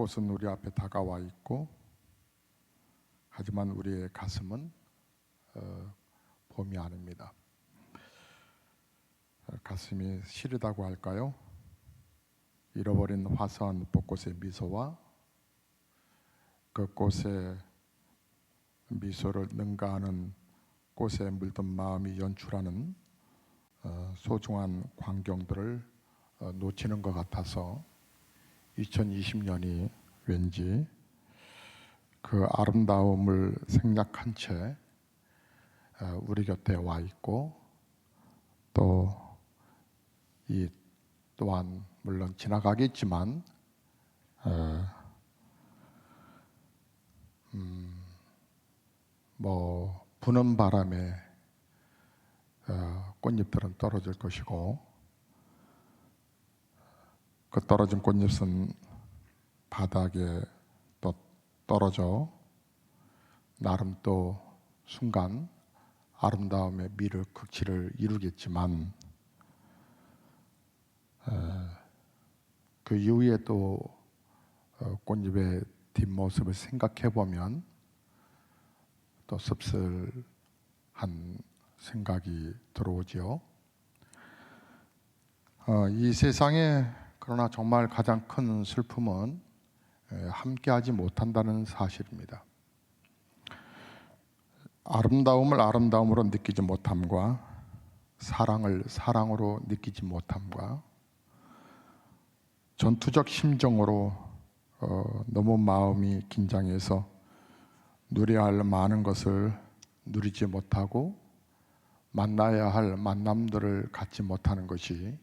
꽃은 우리 앞에 다가와 있고, 하지만 우리의 가슴은 봄이 아닙니다. 가슴이 시리다고 할까요? 잃어버린 화사한 벚꽃의 미소와 그 꽃의 미소를 능가하는 꽃에 물든 마음이 연출하는 소중한 광경들을 놓치는 것 같아서 2020년이 왠지 그 아름다움을 생략한 채 우리 곁에 와 있고, 또 이 또한 물론 지나가겠지만 부는 바람에 꽃잎들은 떨어질 것이고, 그 떨어진 꽃잎은 바닥에 또 떨어져 나름 또 순간 아름다움의 미를 극치를 이루겠지만, 그 이후에 또 꽃잎의 뒷모습을 생각해 보면 또 씁쓸한 생각이 들어오죠. 이 세상에 그러나 정말 가장 큰 슬픔은 함께하지 못한다는 사실입니다. 아름다움을 아름다움으로 느끼지 못함과 사랑을 사랑으로 느끼지 못함과 전투적 심정으로 너무 마음이 긴장해서 누려야 할 많은 것을 누리지 못하고 만나야 할 만남들을 갖지 못하는 것이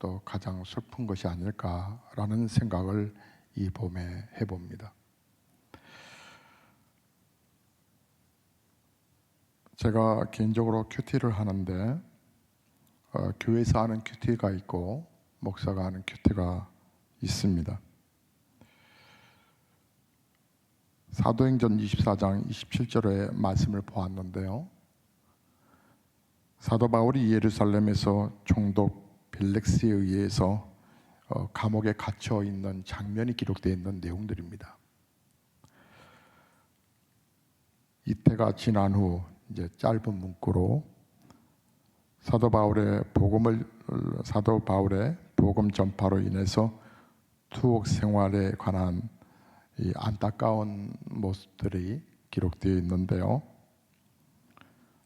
또 가장 슬픈 것이 아닐까라는 생각을 이 봄에 해봅니다. 제가 개인적으로 큐티를 하는데 교회에서 하는 큐티가 있고 목사가 하는 큐티가 있습니다. 사도행전 24장 27절의 말씀을 보았는데요, 사도 바울이 예루살렘에서 총독 벨렉스에 의해서 감옥에 갇혀 있는 장면이 기록되어 있는 내용들입니다. 이때가 지난 후 이제 짧은 문구로 사도 바울의 복음 전파로 인해서 투옥 생활에 관한 이 안타까운 모습들이 기록되어 있는데요,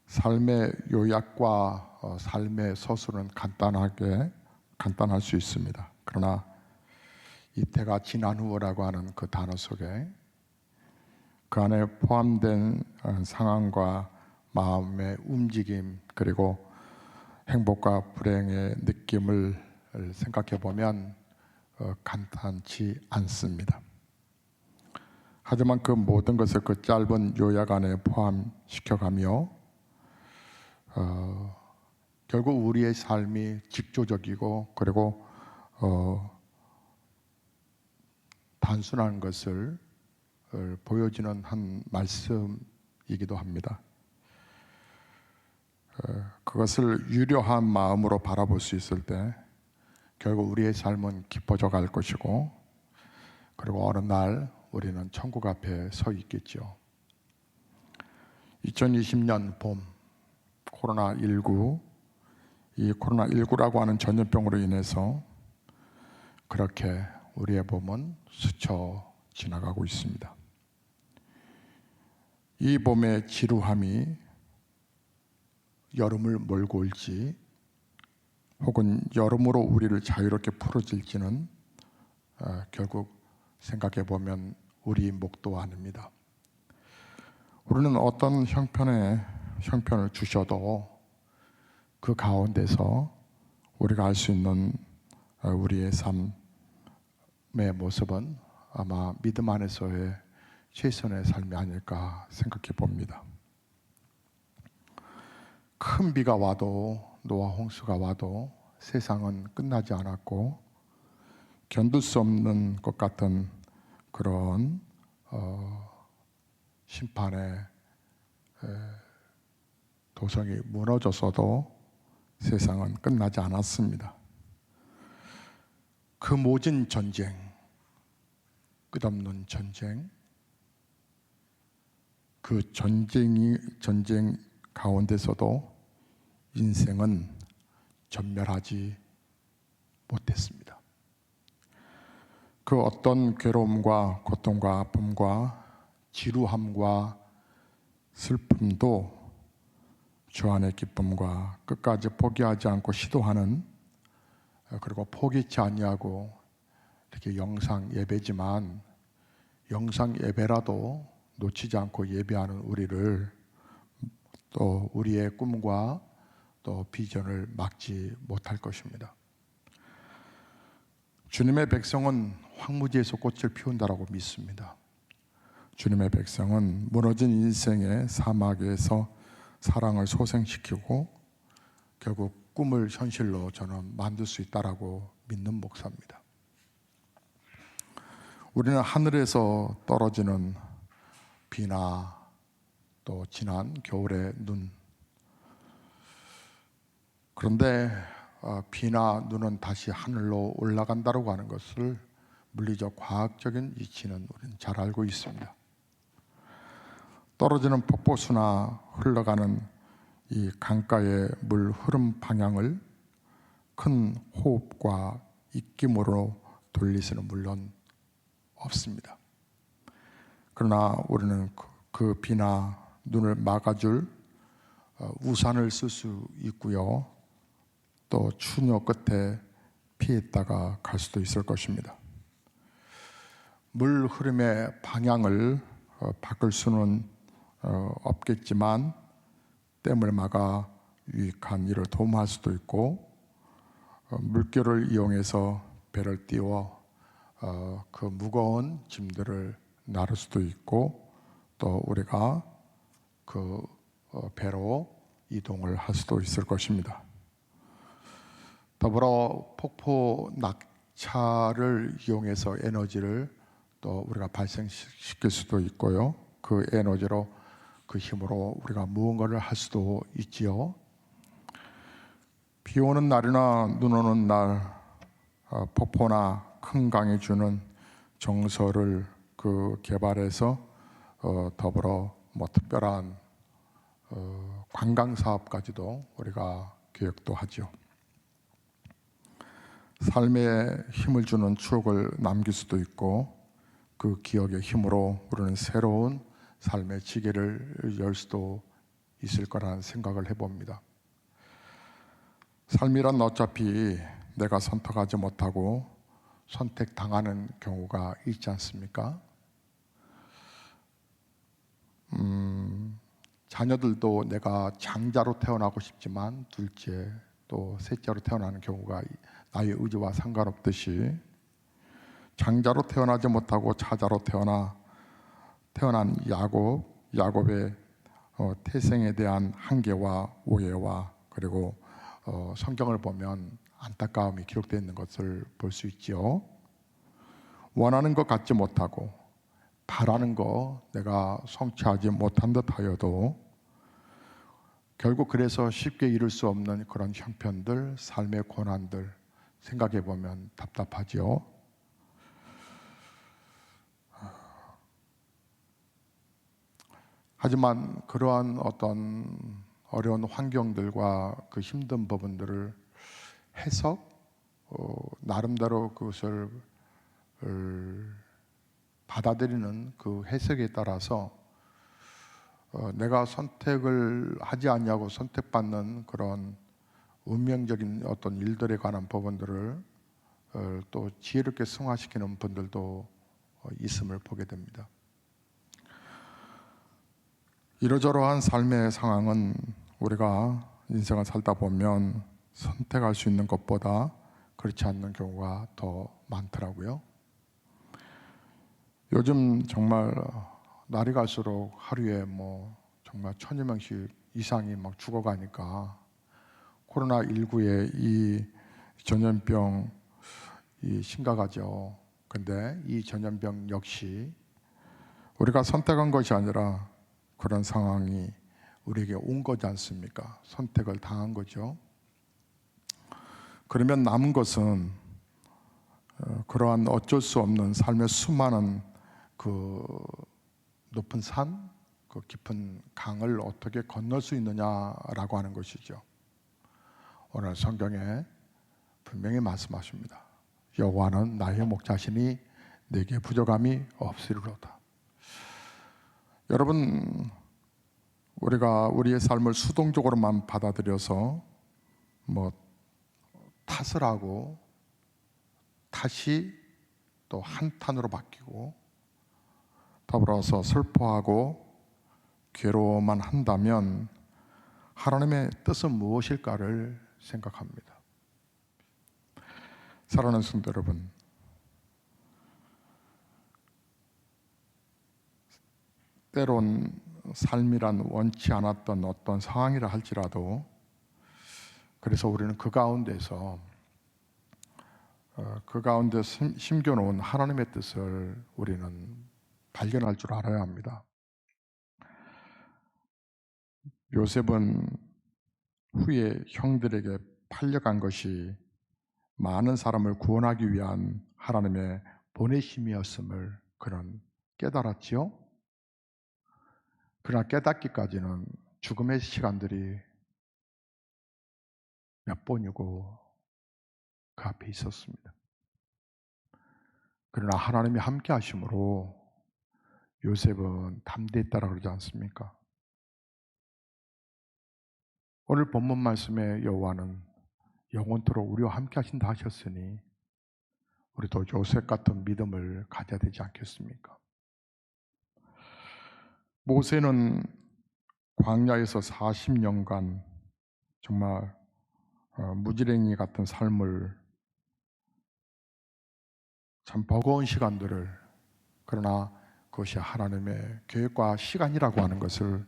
삶의 요약과 삶의 서술은 간단할 수 있습니다. 그러나 이때가 지난 후라고 하는 그 단어 속에 그 안에 포함된 상황과 마음의 움직임, 그리고 행복과 불행의 느낌을 생각해 보면 간단치 않습니다. 하지만 그 모든 것을 그 짧은 요약 안에 포함시켜가며 결국 우리의 삶이 직조적이고 그리고 단순한 것을 보여주는 한 말씀이기도 합니다. 그것을 유려한 마음으로 바라볼 수 있을 때 결국 우리의 삶은 깊어져 갈 것이고, 그리고 어느 날 우리는 천국 앞에 서 있겠죠. 2020년 봄, 이 코로나19라고 하는 전염병으로 인해서 그렇게 우리의 봄은 스쳐 지나가고 있습니다. 이 봄의 지루함이 여름을 몰고 올지 혹은 여름으로 우리를 자유롭게 풀어질지는 결국 생각해 보면 우리 몫도 아닙니다. 우리는 어떤 형편을 주셔도 그 가운데서 우리가 알 수 있는 우리의 삶의 모습은 아마 믿음 안에서의 최선의 삶이 아닐까 생각해 봅니다. 큰 비가 와도, 노아 홍수가 와도 세상은 끝나지 않았고, 견딜 수 없는 것 같은 그런 심판의 도성이 무너졌어도 세상은 끝나지 않았습니다. 그 모진 전쟁, 끝없는 전쟁, 그 전쟁 가운데서도 인생은 전멸하지 못했습니다. 그 어떤 괴로움과 고통과 아픔과 지루함과 슬픔도 주 안의 기쁨과 끝까지 포기하지 않고 시도하는, 그리고 포기치 아니하고 이렇게 영상 예배지만 영상 예배라도 놓치지 않고 예배하는 우리를, 또 우리의 꿈과 또 비전을 막지 못할 것입니다. 주님의 백성은 황무지에서 꽃을 피운다라고 믿습니다. 주님의 백성은 무너진 인생의 사막에서 사랑을 소생시키고 결국 꿈을 현실로 저는 만들 수 있다라고 믿는 목사입니다. 우리는 하늘에서 떨어지는 비나 또 지난 겨울의 눈, 그런데 비나 눈은 다시 하늘로 올라간다고 하는 것을 물리적 과학적인 이치는 우리는 잘 알고 있습니다. 떨어지는 폭포수나 흘러가는 이 강가의 물 흐름 방향을 큰 호흡과 입김으로 돌릴 수는 물론 없습니다. 그러나 우리는 그 비나 눈을 막아줄 우산을 쓸 수 있고요, 또 추녀 끝에 피했다가 갈 수도 있을 것입니다. 물 흐름의 방향을 바꿀 수는 없겠지만 댐을 막아 유익한 일을 도모할 수도 있고, 물결을 이용해서 배를 띄워 그 무거운 짐들을 나를 수도 있고, 또 우리가 그 배로 이동을 할 수도 있을 것입니다. 더불어 폭포 낙차를 이용해서 에너지를 또 우리가 발생시킬 수도 있고요, 그 에너지로, 그 힘으로 우리가 무언가를 할 수도 있지요. 비 오는 날이나 눈 오는 날 폭포나 큰 강이 주는 정서를 그 개발해서 더불어 특별한 관광 사업까지도 우리가 계획도 하죠. 삶에 힘을 주는 추억을 남길 수도 있고, 그 기억의 힘으로 우리는 새로운 삶의 지게를 열 수도 있을 거라는 생각을 해봅니다. 삶이란 어차피 내가 선택하지 못하고 선택당하는 경우가 있지 않습니까? 자녀들도 내가 장자로 태어나고 싶지만 둘째 또 셋째로 태어나는 경우가 나의 의지와 상관없듯이, 장자로 태어나지 못하고 차자로 태어난 야곱의 태생에 대한 한계와 오해와, 그리고 성경을 보면 안타까움이 기록되어 있는 것을 볼 수 있지요. 원하는 것 갖지 못하고 바라는 거 내가 성취하지 못한 듯 하여도 결국 그래서 쉽게 이룰 수 없는 그런 형편들, 삶의 고난들 생각해 보면 답답하지요. 하지만 그러한 어떤 어려운 환경들과 그 힘든 부분들을 나름대로 그것을 받아들이는 그 해석에 따라서 내가 선택을 하지 않냐고 선택받는 그런 운명적인 어떤 일들에 관한 부분들을 또 지혜롭게 승화시키는 분들도 있음을 보게 됩니다. 이러저러한 삶의 상황은 우리가 인생을 살다 보면 선택할 수 있는 것보다 그렇지 않는 경우가 더 많더라고요. 요즘 정말 날이 갈수록 하루에 정말 1000여 명씩 이상이 막 죽어가니까 코로나19의 이 전염병이 심각하죠. 근데 이 전염병 역시 우리가 선택한 것이 아니라 그런 상황이 우리에게 온 거지 않습니까? 선택을 당한 거죠. 그러면 남은 것은 그러한 어쩔 수 없는 삶의 수많은 그 높은 산, 그 깊은 강을 어떻게 건널 수 있느냐라고 하는 것이죠. 오늘 성경에 분명히 말씀하십니다. 여호와는 나의 목자시니 내게 부족함이 없으리로다. 여러분, 우리가 우리의 삶을 수동적으로만 받아들여서 탓을 하고 탓이 또 한탄으로 바뀌고 더불어서 슬퍼하고 괴로워만 한다면 하나님의 뜻은 무엇일까를 생각합니다. 사랑하는 성도 여러분, 때론 삶이란 원치 않았던 어떤 상황이라 할지라도 그래서 우리는 그 가운데서 심겨놓은 하나님의 뜻을 우리는 발견할 줄 알아야 합니다. 요셉은 후에 형들에게 팔려간 것이 많은 사람을 구원하기 위한 하나님의 보내심이었음을 그는 깨달았지요. 그러나 깨닫기까지는 죽음의 시간들이 몇 번이고 그 앞에 있었습니다. 그러나 하나님이 함께 하심으로 요셉은 담대했다라고 그러지 않습니까? 오늘 본문 말씀에 여호와는 영원토록 우리와 함께 하신다 하셨으니 우리도 요셉 같은 믿음을 가져야 되지 않겠습니까? 모세는 광야에서 40년간 정말 무지랭이 같은 삶을 참 버거운 시간들을 그러나 그것이 하나님의 계획과 시간이라고 하는 것을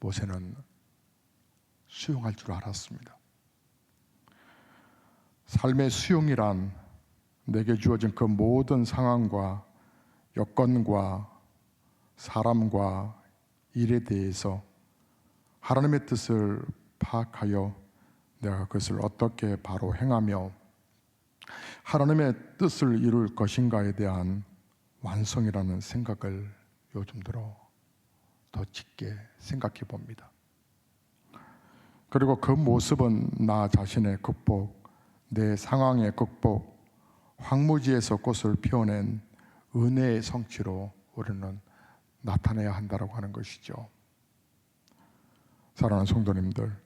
모세는 수용할 줄 알았습니다. 삶의 수용이란 내게 주어진 그 모든 상황과 여건과 사람과 일에 대해서 하나님의 뜻을 파악하여 내가 그것을 어떻게 바로 행하며 하나님의 뜻을 이룰 것인가에 대한 완성이라는 생각을 요즘 들어 더 짙게 생각해 봅니다. 그리고 그 모습은 나 자신의 극복, 내 상황의 극복, 황무지에서 꽃을 피워낸 은혜의 성취로 우리는 나타내야 한다고 하는 것이죠. 사랑하는 성도님들,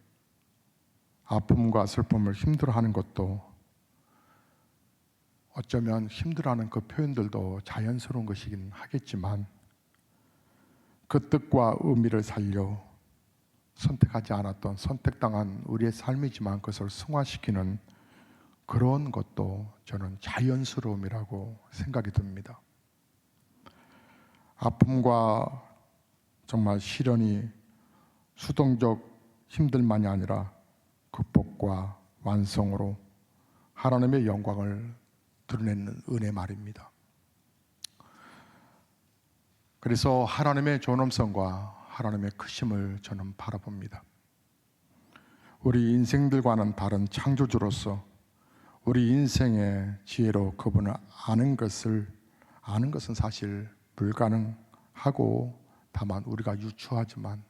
아픔과 슬픔을 힘들어하는 것도 어쩌면 힘들어하는 그 표현들도 자연스러운 것이긴 하겠지만 그 뜻과 의미를 살려 선택하지 않았던 선택당한 우리의 삶이지만 그것을 승화시키는 그런 것도 저는 자연스러움이라고 생각이 듭니다. 아픔과 정말 시련이 수동적 힘들만이 아니라 극복과 완성으로 하나님의 영광을 드러내는 은혜 말입니다. 그래서 하나님의 존엄성과 하나님의 크심을 저는 바라봅니다. 우리 인생들과는 다른 창조주로서 우리 인생의 지혜로 그분을 아는 것은 사실 불가능하고 다만 우리가 유추하지만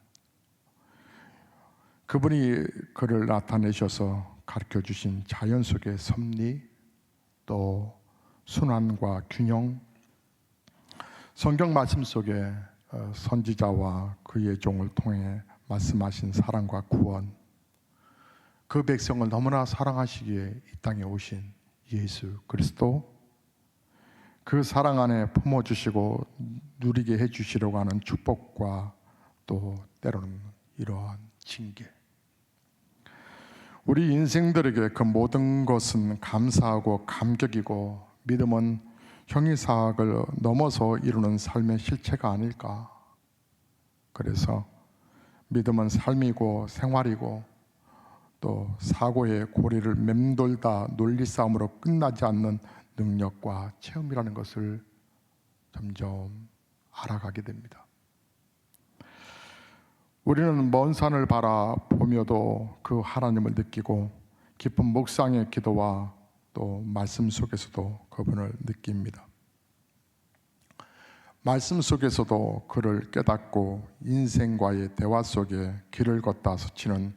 그분이 그를 나타내셔서 가르쳐 주신 자연 속의 섭리 또 순환과 균형, 성경 말씀 속에 선지자와 그의 종을 통해 말씀하신 사랑과 구원, 그 백성을 너무나 사랑하시기에 이 땅에 오신 예수 그리스도, 그 사랑 안에 품어주시고 누리게 해주시려고 하는 축복과 또 때로는 이러한 징계, 우리 인생들에게 그 모든 것은 감사하고 감격이고 믿음은 형이사학을 넘어서 이루는 삶의 실체가 아닐까. 그래서 믿음은 삶이고 생활이고 또 사고의 고리를 맴돌다 논리싸움으로 끝나지 않는 능력과 체험이라는 것을 점점 알아가게 됩니다. 우리는 먼 산을 바라보며도 그 하나님을 느끼고 깊은 묵상의 기도와 또 말씀 속에서도 그분을 느낍니다. 말씀 속에서도 그를 깨닫고 인생과의 대화 속에 길을 걷다 스치는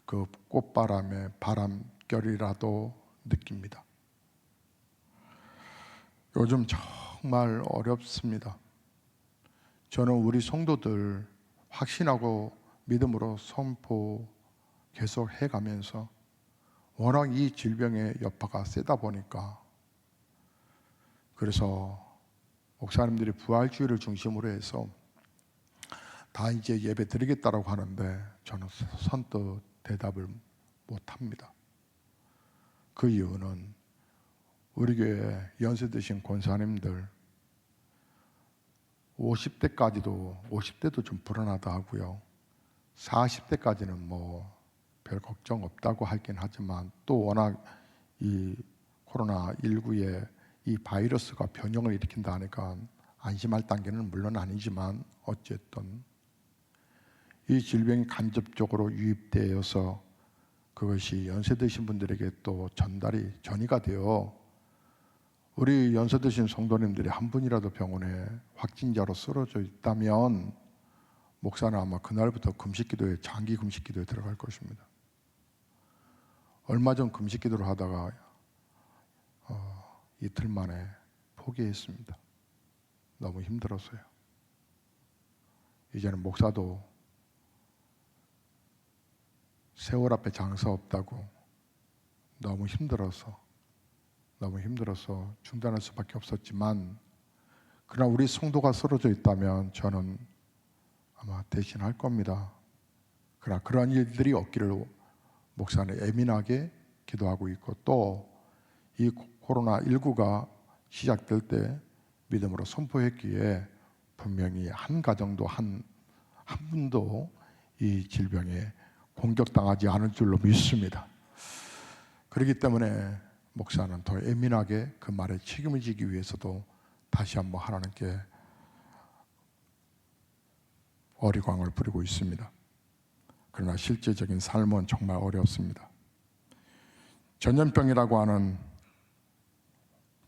그 꽃바람의 바람결이라도 느낍니다. 요즘 정말 어렵습니다. 저는 우리 성도들 확신하고 믿음으로 선포 계속 해가면서 워낙 이 질병의 여파가 세다 보니까, 그래서 목사님들이 부활주의를 중심으로 해서 다 이제 예배 드리겠다라고 하는데 저는 선뜻 대답을 못합니다. 그 이유는 우리 교회 연세 드신 권사님들 50대도 좀 불안하다 하고요, 40대까지는 뭐 별 걱정 없다고 하긴 하지만, 또 워낙 이 코로나19의 이 바이러스가 변형을 일으킨다 하니까 안심할 단계는 물론 아니지만, 어쨌든 이 질병이 간접적으로 유입되어서 그것이 연세 드신 분들에게 또 전이가 되어 우리 연세 드신 성도님들이 한 분이라도 병원에 확진자로 쓰러져 있다면 목사는 아마 그날부터 금식기도에, 장기 금식기도에 들어갈 것입니다. 얼마 전 금식기도를 하다가 이틀 만에 포기했습니다. 너무 힘들었어요. 이제는 목사도 세월 앞에 장사 없다고 너무 힘들어서 중단할 수밖에 없었지만, 그러나 우리 성도가 쓰러져 있다면 저는 아마 대신할 겁니다. 그러나 그러한 일들이 없기를 목사는 예민하게 기도하고 있고, 또 이 코로나19가 시작될 때 믿음으로 선포했기에 분명히 한 가정도 한 분도 이 질병에 공격당하지 않을 줄로 믿습니다. 그렇기 때문에 목사는 더 예민하게 그 말에 책임을 지기 위해서도 다시 한번 하나님께 어리광을 부리고 있습니다. 그러나 실제적인 삶은 정말 어렵습니다. 전염병이라고 하는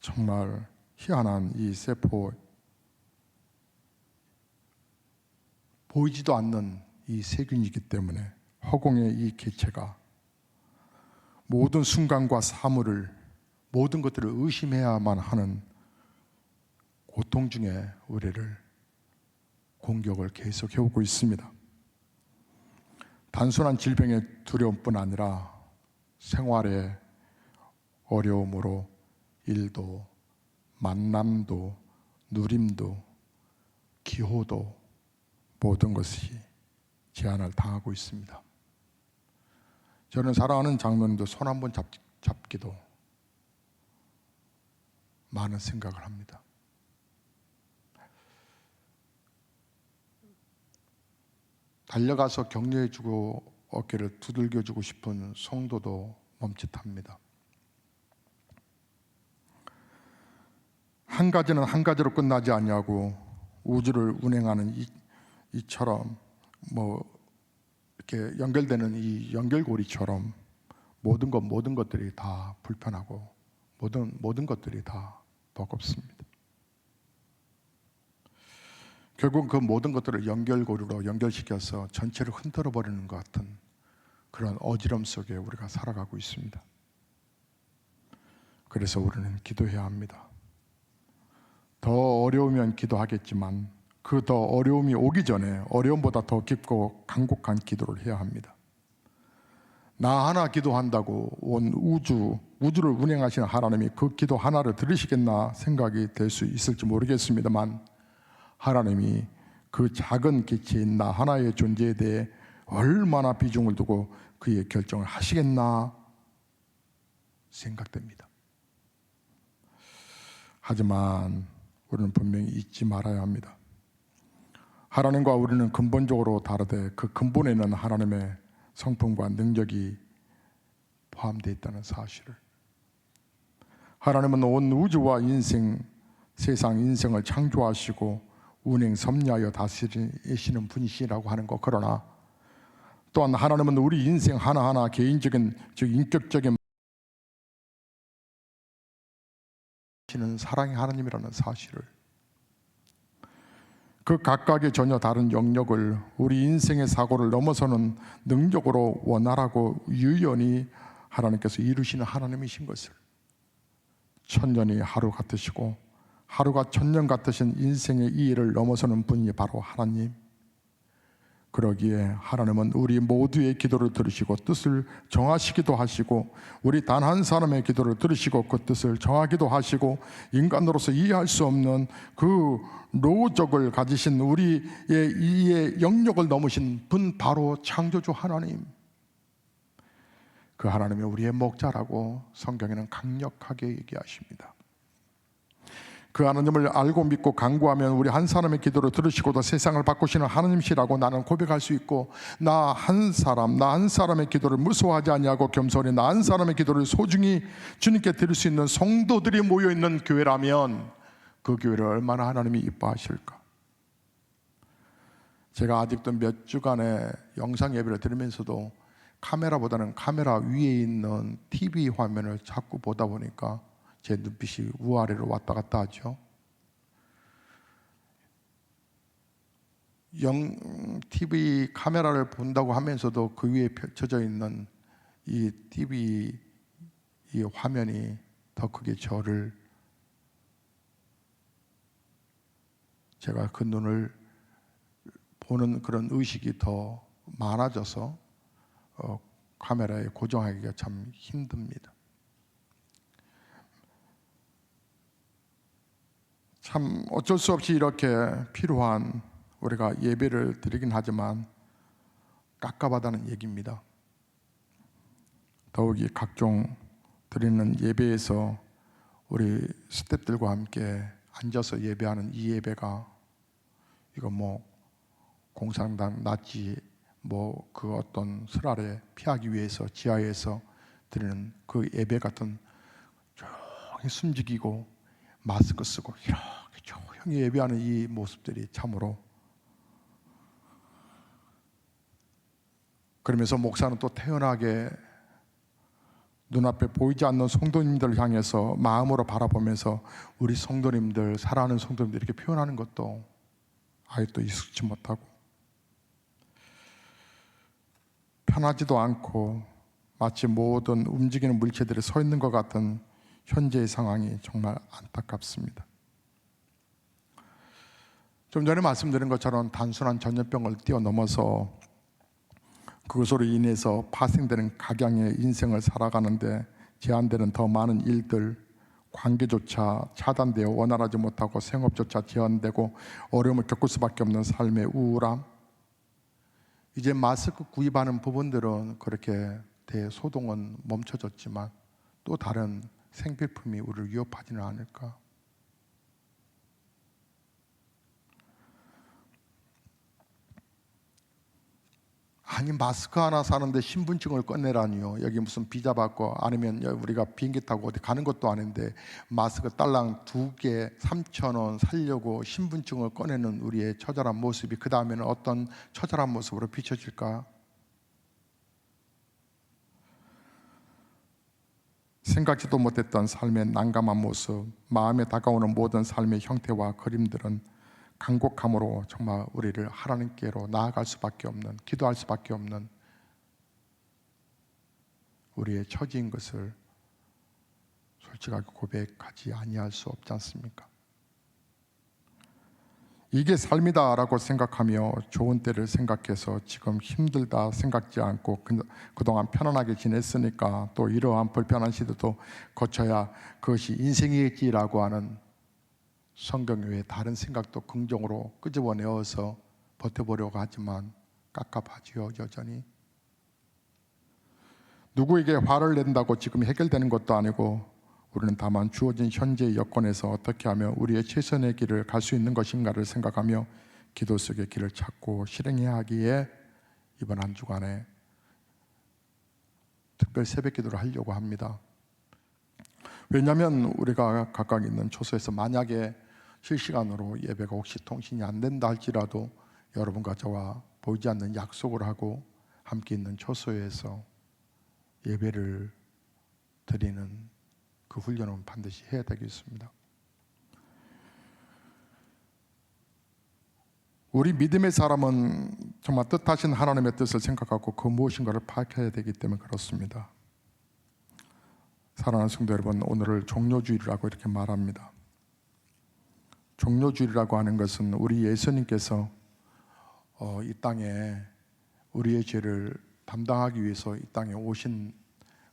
정말 희한한 이 세포, 보이지도 않는 이 세균이기 때문에 허공의 이 개체가 모든 순간과 사물을, 모든 것들을 의심해야만 하는 고통 중에 우리를 공격을 계속 해오고 있습니다. 단순한 질병의 두려움뿐 아니라 생활의 어려움으로 일도, 만남도, 누림도, 기호도 모든 것이 제한을 당하고 있습니다. 저는 사랑하는 장로님도 손 한번 잡기도 많은 생각을 합니다. 달려가서 격려해주고 어깨를 두들겨주고 싶은 성도도 멈칫합니다. 한 가지는 한 가지로 끝나지 아니하고 우주를 운행하는 이처럼 이렇게 연결되는 이 연결고리처럼 모든 것들이 다 불편하고 모든 것들이 다 버겁습니다. 결국 그 모든 것들을 연결고리로 연결시켜서 전체를 흔들어 버리는 것 같은 그런 어지럼 속에 우리가 살아가고 있습니다. 그래서 우리는 기도해야 합니다. 더 어려우면 기도하겠지만 그 더 어려움이 오기 전에 어려움보다 더 깊고 간곡한 기도를 해야 합니다. 나 하나 기도한다고 온 우주를 운행하시는 하나님이 그 기도 하나를 들으시겠나 생각이 될 수 있을지 모르겠습니다만, 하나님이 그 작은 개체인 나 하나의 존재에 대해 얼마나 비중을 두고 그의 결정을 하시겠나 생각됩니다. 하지만 우리는 분명히 잊지 말아야 합니다. 하나님과 우리는 근본적으로 다르되 그 근본에는 하나님의 성품과 능력이 포함되어 있다는 사실을, 하나님은 온 우주와 세상 인생을 창조하시고 운행 섭리하여 다스리시는 분이시라고 하는 것, 그러나 또한 하나님은 우리 인생 하나하나 개인적인, 즉 인격적인 넘치는 사랑의 하나님이라는 사실을, 그 각각의 전혀 다른 영역을 우리 인생의 사고를 넘어서는 능력으로 원활하고 유연히 하나님께서 이루시는 하나님이신 것을, 천년이 하루 같으시고 하루가 천년 같으신 인생의 이 일을 넘어서는 분이 바로 하나님. 그러기에 하나님은 우리 모두의 기도를 들으시고 뜻을 정하시기도 하시고, 우리 단 한 사람의 기도를 들으시고 그 뜻을 정하기도 하시고, 인간으로서 이해할 수 없는 그 노적을 가지신 우리의 이의 영역을 넘으신 분, 바로 창조주 하나님, 그 하나님이 우리의 목자라고 성경에는 강력하게 얘기하십니다. 그 하나님을 알고 믿고 간구하면 우리 한 사람의 기도를 들으시고도 세상을 바꾸시는 하나님이시라고 나는 고백할 수 있고, 나 한 사람의 기도를 무서워하지 아니하고 겸손히 나 한 사람의 기도를 소중히 주님께 드릴 수 있는 성도들이 모여있는 교회라면 그 교회를 얼마나 하나님이 이뻐하실까. 제가 아직도 몇 주간의 영상 예배를 드리면서도 카메라보다는 카메라 위에 있는 TV 화면을 자꾸 보다 보니까 제 눈빛이 우아래로 왔다 갔다 하죠. TV 카메라를 본다고 하면서도 그 위에 펼쳐져 있는 이 TV 이 화면이 더 크게 제가 그 눈을 보는 그런 의식이 더 많아져서 카메라에 고정하기가 참 힘듭니다. 참 어쩔 수 없이 이렇게 필요한 우리가 예배를 드리긴 하지만 깝깝하다는 얘기입니다. 더욱이 각종 드리는 예배에서 우리 스태프들과 함께 앉아서 예배하는 이 예배가, 이거 뭐 공산당 나치 뭐 그 어떤 슬 아래 피하기 위해서 지하에서 드리는 그 예배 같은 조용히 숨지기고 마스크 쓰고 이렇게 조용히 예배하는 이 모습들이 참으로, 그러면서 목사는 또 태연하게 눈앞에 보이지 않는 성도님들을 향해서 마음으로 바라보면서 우리 성도님들, 사랑하는 성도님들 이렇게 표현하는 것도 아예 또 익숙지 못하고 편하지도 않고 마치 모든 움직이는 물체들이 서 있는 것 같은 현재의 상황이 정말 안타깝습니다. 좀 전에 말씀드린 것처럼 단순한 전염병을 뛰어넘어서 그것으로 인해서 파생되는 각양의 인생을 살아가는데 제한되는 더 많은 일들, 관계조차 차단되어 원활하지 못하고 생업조차 제한되고 어려움을 겪을 수밖에 없는 삶의 우울함, 이제 마스크 구입하는 부분들은 그렇게 대소동은 멈춰졌지만 또 다른 생필품이 우리를 위협하지는 않을까. 아니 마스크 하나 사는데 신분증을 꺼내라니요. 여기 무슨 비자 받고 아니면 우리가 비행기 타고 어디 가는 것도 아닌데 마스크 딸랑 2개 3,000원 살려고 신분증을 꺼내는 우리의 처절한 모습이 그 다음에는 어떤 처절한 모습으로 비춰질까. 생각지도 못했던 삶의 난감한 모습, 마음에 다가오는 모든 삶의 형태와 그림들은 간곡함으로 정말 우리를 하나님께로 나아갈 수밖에 없는, 기도할 수밖에 없는 우리의 처지인 것을 솔직하게 고백하지 아니할 수 없지 않습니까? 이게 삶이다라고 생각하며 좋은 때를 생각해서 지금 힘들다 생각지 않고 그동안 편안하게 지냈으니까 또 이러한 불편한 시대도 거쳐야 그것이 인생이겠지라고 하는 성경 외에 다른 생각도 긍정으로 끄집어내어서 버텨보려고 하지만 깝깝하지요. 여전히 누구에게 화를 낸다고 지금 해결되는 것도 아니고 우리는 다만 주어진 현재의 여건에서 어떻게 하면 우리의 최선의 길을 갈 수 있는 것인가를 생각하며 기도 속의 길을 찾고 실행해야 하기에 이번 한 주간에 특별 새벽 기도를 하려고 합니다. 왜냐하면 우리가 각각 있는 초소에서 만약에 실시간으로 예배가 혹시 통신이 안 된다 할지라도 여러분과 저와 보이지 않는 약속을 하고 함께 있는 초소에서 예배를 드리는 그 훈련은 반드시 해야 되겠습니다. 우리 믿음의 사람은 정말 뜻하신 하나님의 뜻을 생각하고 그 무엇인가를 파악해야 되기 때문에 그렇습니다. 사랑하는 성도 여러분, 오늘을 종료주일이라고 이렇게 말합니다. 종료주일이라고 하는 것은 우리 예수님께서 이 땅에 우리의 죄를 담당하기 위해서 이 땅에 오신,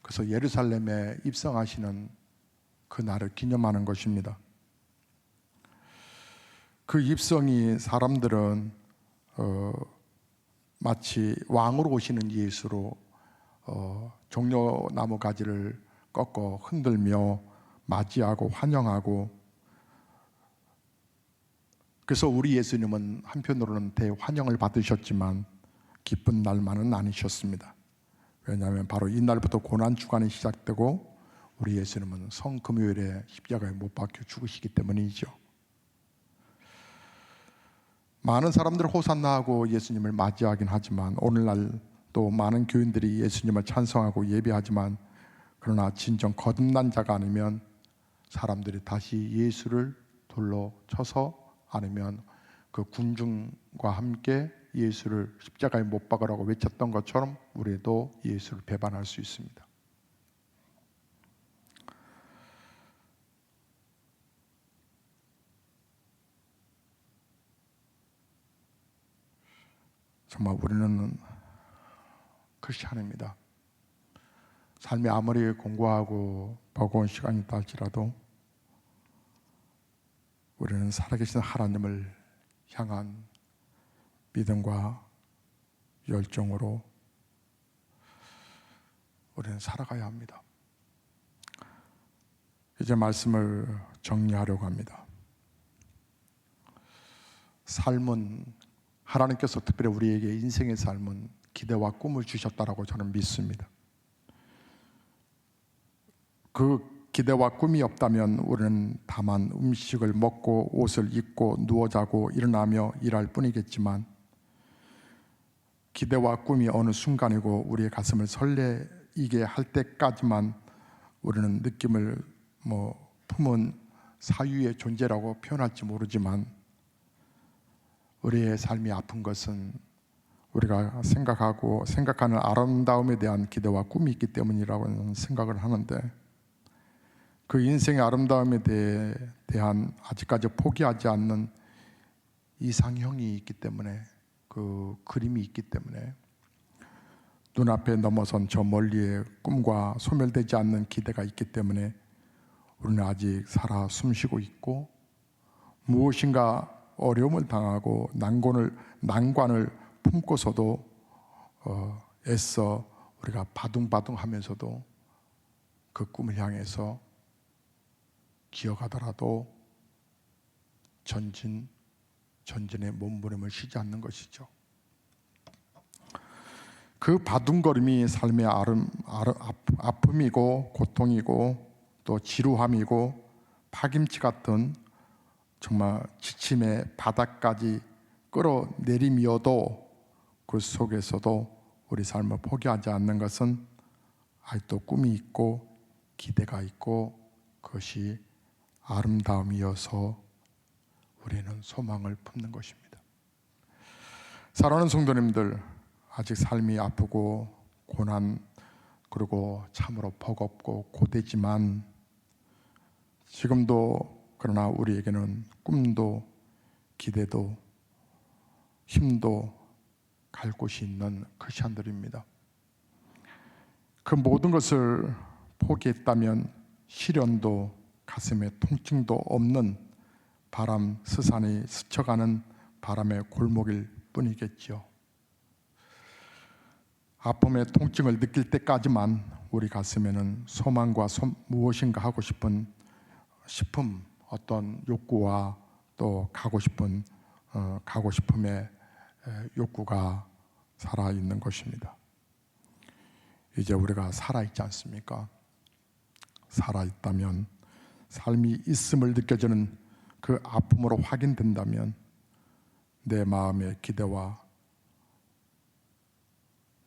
그래서 예루살렘에 입성하시는 그 날을 기념하는 것입니다. 그 입성이 사람들은 마치 왕으로 오시는 예수로 종려나무 가지를 꺾어 흔들며 맞이하고 환영하고, 그래서 우리 예수님은 한편으로는 대환영을 받으셨지만 기쁜 날만은 아니셨습니다. 왜냐하면 바로 이날부터 고난주간이 시작되고 우리 예수님은 성금요일에 십자가에 못 박혀 죽으시기 때문이죠. 많은 사람들이 호산나하고 예수님을 맞이하긴 하지만, 오늘날 또 많은 교인들이 예수님을 찬송하고 예배하지만, 그러나 진정 거듭난 자가 아니면 사람들이 다시 예수를 돌로 쳐서, 아니면 그 군중과 함께 예수를 십자가에 못 박으라고 외쳤던 것처럼 우리도 예수를 배반할 수 있습니다. 정말 우리는 크리스찬입니다. 삶이 아무리 공고하고 버거운 시간이 있다 할지라도 우리는 살아계신 하나님을 향한 믿음과 열정으로 우리는 살아가야 합니다. 이제 말씀을 정리하려고 합니다. 삶은, 하나님께서 특별히 우리에게 인생의 삶은 기대와 꿈을 주셨다라고 저는 믿습니다. 그 기대와 꿈이 없다면 우리는 다만 음식을 먹고 옷을 입고 누워 자고 일어나며 일할 뿐이겠지만, 기대와 꿈이 어느 순간이고 우리의 가슴을 설레이게 할 때까지만 우리는 느낌을 품은 사유의 존재라고 표현할지 모르지만, 우리의 삶이 아픈 것은 우리가 생각하는 아름다움에 대한 기대와 꿈이 있기 때문이라고 생각을 하는데, 그 인생의 아름다움에 대한 아직까지 포기하지 않는 이상형이 있기 때문에, 그 그림이 있기 때문에, 눈앞에 넘어선 저 멀리의 꿈과 소멸되지 않는 기대가 있기 때문에 우리는 아직 살아 숨쉬고 있고, 무엇인가 어려움을 당하고 난관을 품고서도 애써 우리가 바둥바둥하면서도 그 꿈을 향해서 기어가더라도 전진의 몸부림을 쉬지 않는 것이죠. 그 바둥거림이 삶의 아픔이고 고통이고 또 지루함이고 파김치 같은 정말 지침의 바닥까지 끌어내림이어도, 그 속에서도 우리 삶을 포기하지 않는 것은 아직도 꿈이 있고 기대가 있고, 그것이 아름다움이어서 우리는 소망을 품는 것입니다. 사랑하는 성도님들, 아직 삶이 아프고 고난, 그리고 참으로 버겁고 고되지만, 지금도 그러나 우리에게는 꿈도 기대도 힘도 갈 곳이 있는 크리스찬들입니다. 그 모든 것을 포기했다면 시련도 가슴에 통증도 없는 바람 스산이 스쳐가는 바람의 골목일 뿐이겠죠. 아픔의 통증을 느낄 때까지만 우리 가슴에는 소망과 무엇인가 하고 싶은 어떤 욕구와 또 가고 싶음의 욕구가 살아있는 것입니다. 이제 우리가 살아있지 않습니까? 살아있다면, 삶이 있음을 느껴지는 그 아픔으로 확인된다면, 내 마음의 기대와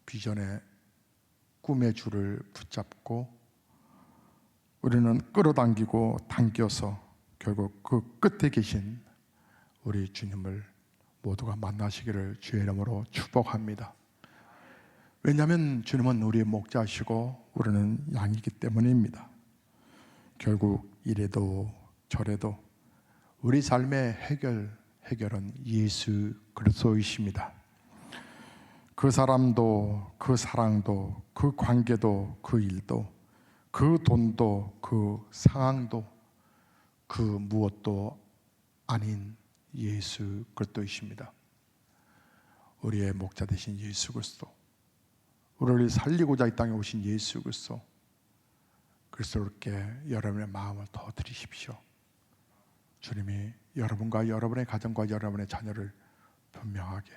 비전의 꿈의 줄을 붙잡고 우리는 끌어당기고 당겨서 결국 그 끝에 계신 우리 주님을 모두가 만나시기를 주의 이름으로 축복합니다. 왜냐하면 주님은 우리의 목자시고 우리는 양이기 때문입니다. 결국 이래도 저래도 우리 삶의 해결은 예수 그리스도이십니다. 그 사람도, 그 사랑도, 그 관계도, 그 일도, 그 돈도, 그 상황도, 그 무엇도 아닌 예수 그리스도이십니다. 우리의 목자 되신 예수 그리스도, 우리를 살리고자 이 땅에 오신 예수 그리스도, 그리스도께 여러분의 마음을 더 드리십시오. 주님이 여러분과 여러분의 가정과 여러분의 자녀를 분명하게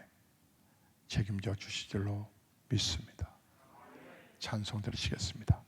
책임져 주실 줄로 믿습니다. 찬송 드리시겠습니다.